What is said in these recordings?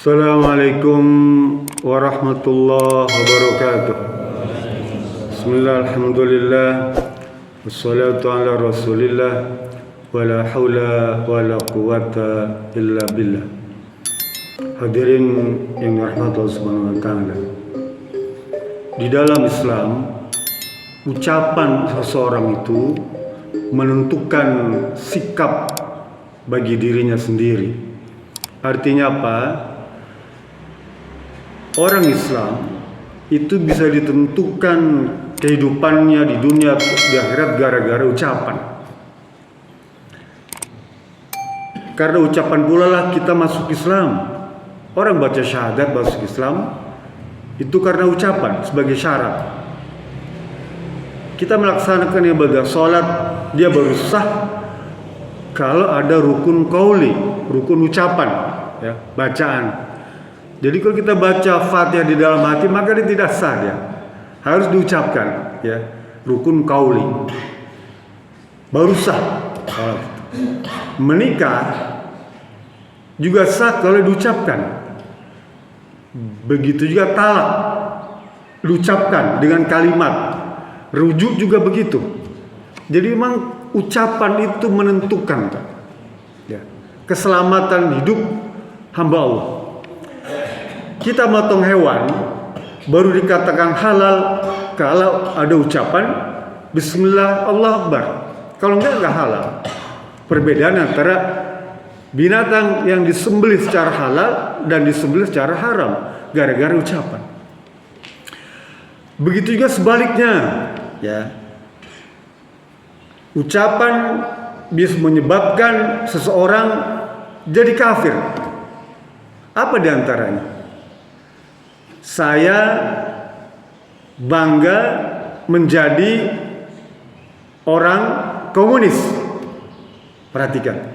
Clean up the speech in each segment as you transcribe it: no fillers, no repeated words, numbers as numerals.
Assalamualaikum warahmatullahi wabarakatuh. Bismillah, alhamdulillah, wassalatu ala rasulillah, wala hawla wala quwata illa billah. Hadirin yang dirahmati Allah Subhanahu wa taala. Di dalam Islam, ucapan seseorang itu menentukan sikap bagi dirinya sendiri. Artinya apa? Orang Islam itu bisa ditentukan kehidupannya di dunia di akhirat gara-gara ucapan. Karena ucapan pula lah kita masuk Islam. Orang baca syahadat masuk Islam itu karena ucapan sebagai syarat. Kita melaksanakan ibadah sholat, dia baru sah kalau ada rukun qauli, rukun ucapan, ya, bacaan. Jadi kalau kita baca Fatihah di dalam hati, maka dia tidak sah, dia harus diucapkan, ya, rukun qauli. Baru sah. Menikah juga sah kalau diucapkan. Begitu juga talak, diucapkan dengan kalimat. Rujuk juga begitu. Jadi memang ucapan itu menentukan, ya, keselamatan hidup hamba Allah. Kita motong hewan baru dikatakan halal kalau ada ucapan Bismillah Allah Akbar. Kalau enggak halal. Perbedaan antara binatang yang disembelih secara halal dan disembelih secara haram gara-gara ucapan. Begitu juga sebaliknya, ya. Ucapan bisa menyebabkan seseorang jadi kafir. Apa diantaranya? Saya bangga menjadi orang komunis. Perhatikan.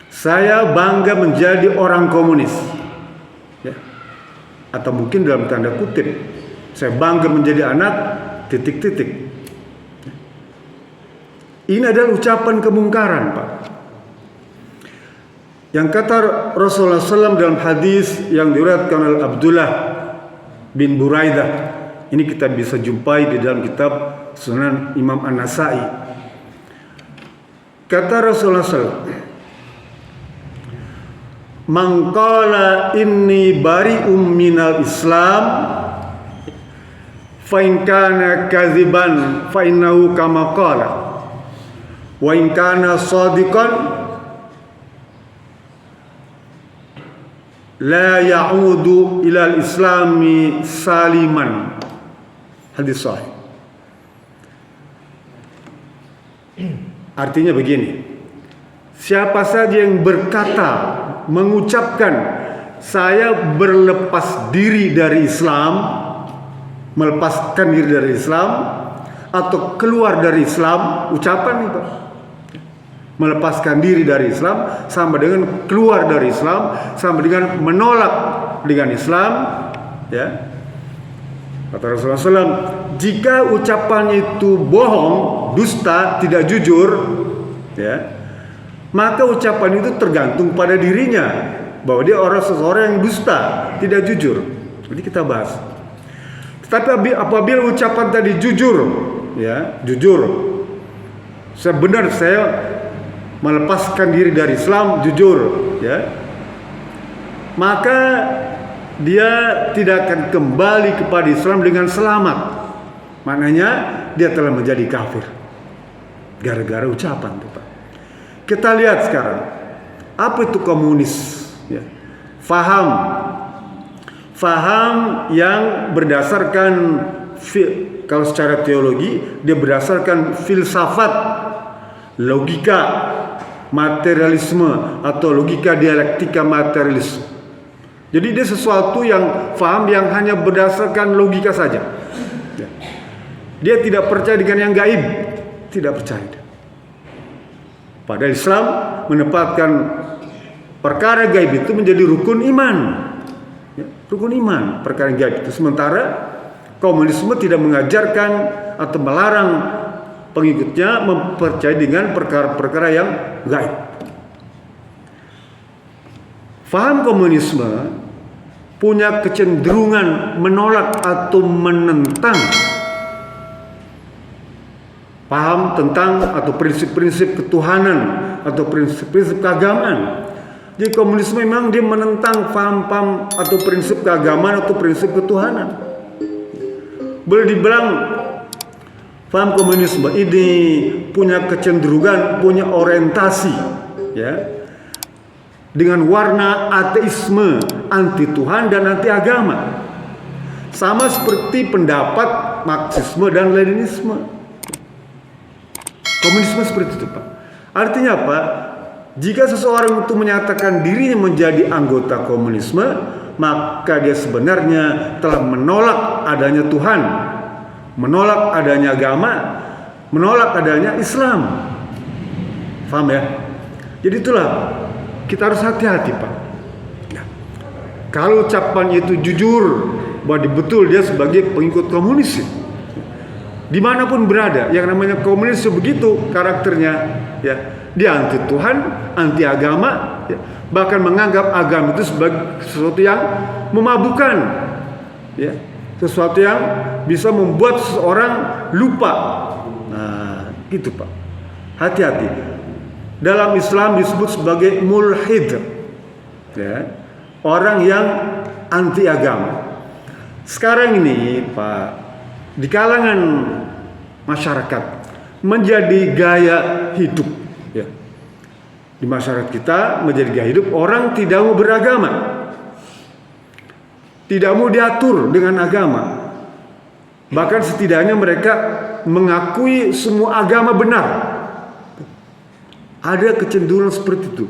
Saya bangga menjadi orang komunis. Ya. Atau mungkin dalam tanda kutip, saya bangga menjadi anak titik-titik. Ini adalah ucapan kemungkaran, Pak. Yang kata Rasulullah SAW dalam hadis yang diriwayatkan oleh Abdullah bin Buraidah. Ini kita bisa jumpai di dalam kitab Sunan Imam An-Nasai. Kata Rasulullah SAW, "Man qala inni bari'um minal Islam fa in kana kadziban fa innahu kama qala wa in kana shadiqan la ya'udu ilal islami saliman." Hadis sahih. Artinya begini, siapa saja yang berkata, mengucapkan saya berlepas diri dari Islam, melepaskan diri dari Islam atau keluar dari Islam, ucapan itu melepaskan diri dari Islam sama dengan keluar dari Islam, sama dengan menolak dengan Islam, ya. Kata Rasulullah SAW, jika ucapannya itu bohong, dusta, tidak jujur, ya, maka ucapan itu tergantung pada dirinya, bahwa dia seseorang yang dusta, tidak jujur. Jadi kita bahas. Tetapi apabila ucapan tadi jujur, ya, jujur, sebenarnya saya melepaskan diri dari Islam, jujur, ya, maka dia tidak akan kembali kepada Islam dengan selamat. Maknanya dia telah menjadi kafir gara-gara ucapan itu, Pak. Kita lihat sekarang apa itu komunis, ya. Faham yang berdasarkan kalau secara teologi dia berdasarkan filsafat, logika materialisme atau logika dialektika materialisme. Jadi dia sesuatu yang faham yang hanya berdasarkan logika saja. Dia tidak percaya dengan yang gaib, tidak percaya. Pada Islam menempatkan perkara gaib itu menjadi rukun iman, ya, rukun iman perkara gaib itu. Sementara komunisme tidak mengajarkan atau melarang pengikutnya mempercayai dengan perkara-perkara yang gaib. Faham komunisme punya kecenderungan menolak atau menentang paham tentang atau prinsip-prinsip ketuhanan atau prinsip-prinsip keagamaan. Jadi komunisme memang dia menentang paham-paham atau prinsip keagamaan atau prinsip ketuhanan. Boleh dibilang paham komunisme ini punya kecenderungan, punya orientasi, ya, dengan warna ateisme, anti Tuhan dan anti agama. Sama seperti pendapat Marxisme dan Leninisme. Komunisme seperti itu, Pak. Artinya apa? Jika seseorang itu menyatakan dirinya menjadi anggota komunisme, maka dia sebenarnya telah menolak adanya Tuhan, menolak adanya agama, menolak adanya Islam. Paham ya? Jadi itulah, kita harus hati-hati, Pak. Ya. Kalau ucapan itu jujur, bahwa betul dia sebagai pengikut komunis, dimanapun berada, yang namanya komunis begitu karakternya, ya, dia anti Tuhan, anti agama, ya, bahkan menganggap agama itu sebagai sesuatu yang memabukkan, ya, sesuatu yang bisa membuat seseorang lupa. Nah, gitu, Pak. Hati-hati. Dalam Islam disebut sebagai mulhid, ya, orang yang anti agama. Sekarang ini, Pak, di kalangan masyarakat menjadi gaya hidup, ya. Di masyarakat kita menjadi gaya hidup, orang tidak mau beragama, tidak mau diatur dengan agama. Bahkan setidaknya mereka mengakui semua agama benar. Ada kecenderungan seperti itu,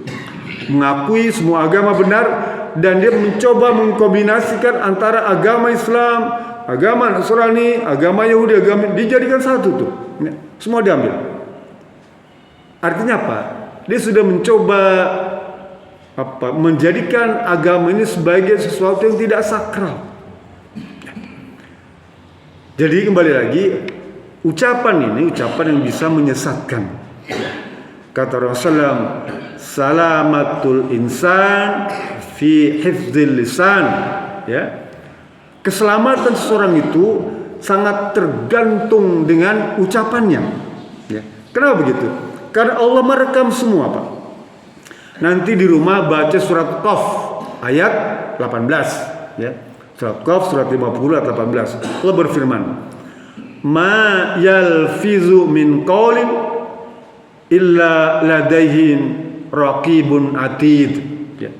mengakui semua agama benar, dan dia mencoba mengkombinasikan antara agama Islam, agama Nasrani, agama Yahudi, agama dijadikan satu tuh, ya, semua diambil. Artinya apa? Dia sudah mencoba menjadikan agama ini sebagai sesuatu yang tidak sakral. Jadi kembali lagi, ucapan ini ucapan yang bisa menyesatkan. Kata Rasulullah, salamatul insan fi hifdzil lisan, ya. Keselamatan seseorang itu sangat tergantung dengan ucapannya, ya. Kenapa begitu? Karena Allah merekam semua, Pak. Nanti di rumah baca surat Qaf ayat 18, ya. Surat Qaf surat 50 ayat 18. Allah berfirman, "Ma yalfizu min qaulin illa ladaihin raqibun atid." Ya.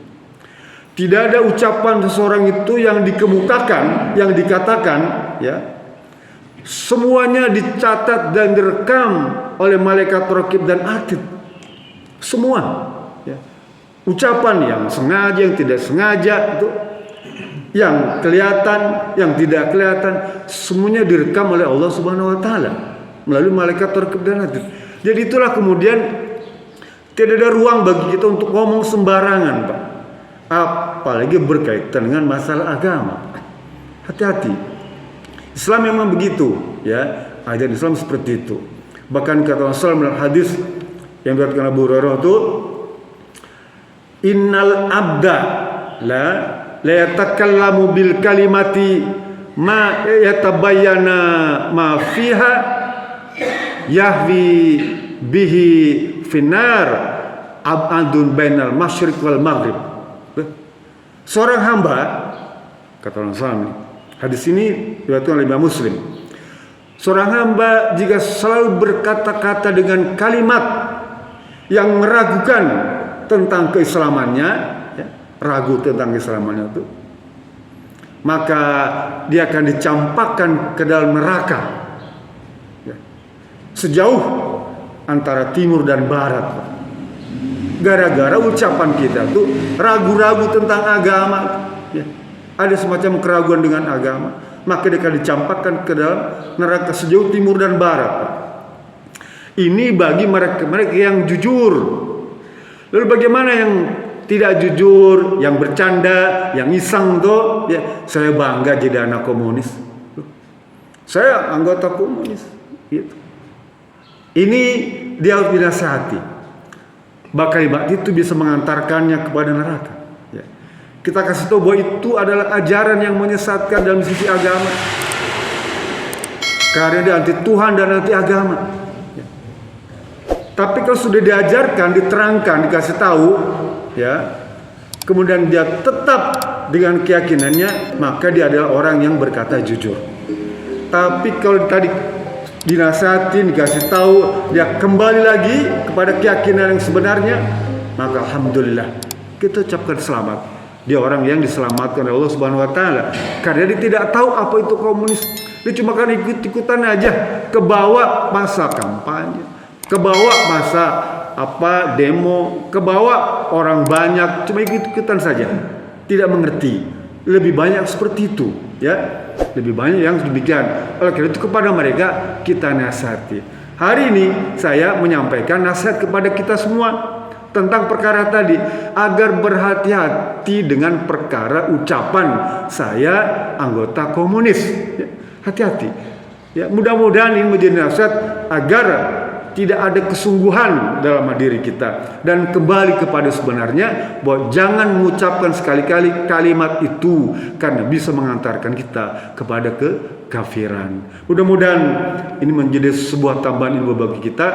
Tidak ada ucapan seseorang itu yang dikemukakan, yang dikatakan, ya, semuanya dicatat dan direkam oleh malaikat raqib dan atid. Semua, ya. Ucapan yang sengaja, yang tidak sengaja, itu yang kelihatan, yang tidak kelihatan, semuanya direkam oleh Allah Subhanahu wa taala melalui malaikat raqib dan atid. Jadi itulah kemudian tidak ada ruang bagi kita untuk ngomong sembarangan, Pak. Apalagi berkaitan dengan masalah agama. Hati-hati. Islam memang begitu, ya. Ajaran Islam seperti itu. Bahkan kata Rasulullah dalam hadis yang diriwayatkan Abu Hurairah itu, innal abda la yatakallamu bil kalimati ma yatabayyana ma fiha yahwi bihi finar abadun bainal masyriq wal maghrib. Seorang hamba, kata Rasulullah, hadis ini diriwayatkan oleh Imam Muslim, seorang hamba jika selalu berkata-kata dengan kalimat yang meragukan tentang keislamannya, ya, ragu tentang keislamannya itu, maka dia akan dicampakkan ke dalam neraka, ya, sejauh antara timur dan barat. Gara-gara ucapan kita tuh ragu-ragu tentang agama, ya, ada semacam keraguan dengan agama, maka dia akan dicampakkan ke dalam neraka sejauh timur dan barat. Ini bagi mereka yang jujur. Lalu bagaimana yang tidak jujur, yang bercanda, yang iseng tuh, ya, saya bangga jadi anak komunis, saya anggota komunis, gitu. Ini dia harus dinasihati. Kalimat itu bisa mengantarkannya kepada neraka, ya. Kita kasih tahu bahwa itu adalah ajaran yang menyesatkan dalam sisi agama. Karena dia anti Tuhan dan anti agama. Tapi kalau sudah diajarkan, diterangkan, dikasih tahu, ya, kemudian dia tetap dengan keyakinannya, maka dia adalah orang yang berkata jujur. Tapi kalau tadi dinasihatin, dikasih tahu, dia kembali lagi kepada keyakinan yang sebenarnya, maka alhamdulillah kita ucapkan selamat. Dia orang yang diselamatkan oleh Allah Subhanahu wa taala. Karena dia tidak tahu apa itu komunis. Dia cuma kan ikut-ikutan aja, kebawa masa kampanye, kebawa masa demo, kebawa orang banyak, cuma ikut-ikutan saja. Tidak mengerti. Lebih banyak seperti itu, ya. Lebih banyak yang demikian. Oleh karena itu kepada mereka kita nasihati. Hari ini saya menyampaikan nasihat kepada kita semua tentang perkara tadi, agar berhati-hati dengan perkara ucapan saya anggota komunis. Ya, hati-hati. Ya, mudah-mudahan ini menjadi nasihat agar tidak ada kesungguhan dalam diri kita dan kembali kepada sebenarnya, bahwa jangan mengucapkan sekali-kali kalimat itu karena bisa mengantarkan kita kepada kekafiran. Mudah-mudahan ini menjadi sebuah tambahan ilmu bagi kita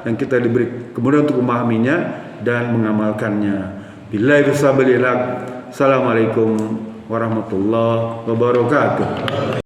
yang kita diberi kemudian untuk memahaminya dan mengamalkannya. Billahi taufiq. Assalamualaikum warahmatullahi wabarakatuh.